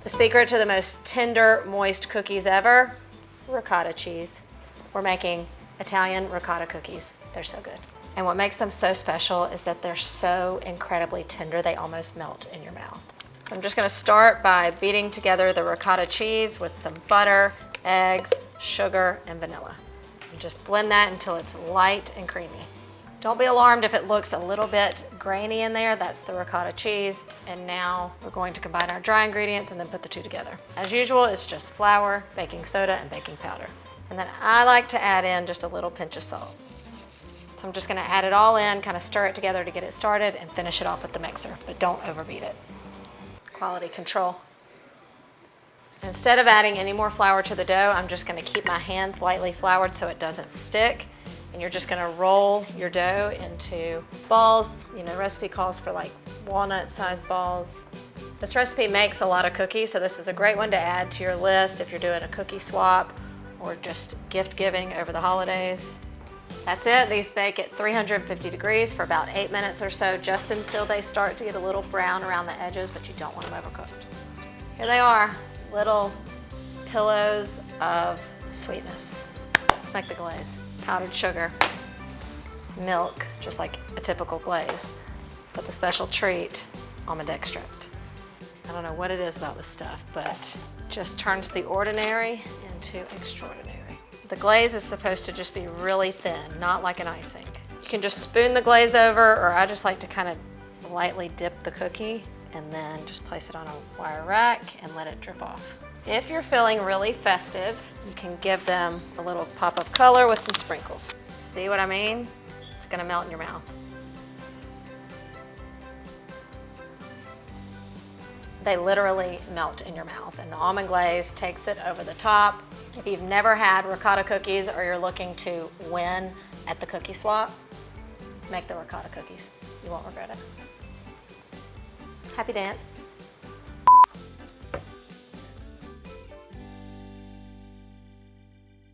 The secret to the most tender, moist cookies ever, ricotta cheese. We're making Italian ricotta cookies. They're so good. And what makes them so special is that they're so incredibly tender, they almost melt in your mouth. So I'm just gonna start by beating together the ricotta cheese with some butter, eggs, sugar, and vanilla. You just blend that until it's light and creamy. Don't be alarmed if it looks a little bit grainy in there. That's the ricotta cheese. And now we're going to combine our dry ingredients and then put the two together. As usual, it's just flour, baking soda, and baking powder. And then I like to add in just a little pinch of salt. So I'm just gonna add it all in, kind of stir it together to get it started and finish it off with the mixer, but don't overbeat it. Quality control. Instead of adding any more flour to the dough, I'm just gonna keep my hands lightly floured so it doesn't stick. And you're just gonna roll your dough into balls. You know, the recipe calls for like walnut-sized balls. This recipe makes a lot of cookies, so this is a great one to add to your list if you're doing a cookie swap or just gift giving over the holidays. That's it. These bake at 350 degrees for about 8 minutes or so, just until they start to get a little brown around the edges, but you don't want them overcooked. Here they are, little pillows of sweetness. Let's make the glaze. Powdered sugar, milk, just like a typical glaze, but the special treat, almond extract. I don't know what it is about this stuff, but just turns the ordinary into extraordinary. The glaze is supposed to just be really thin, not like an icing. You can just spoon the glaze over, or I just like to kind of lightly dip the cookie and then just place it on a wire rack and let it drip off. If you're feeling really festive, you can give them a little pop of color with some sprinkles. See what I mean? It's gonna melt in your mouth. They literally melt in your mouth, and the almond glaze takes it over the top. If you've never had ricotta cookies or you're looking to win at the cookie swap, make the ricotta cookies. You won't regret it. Happy dance.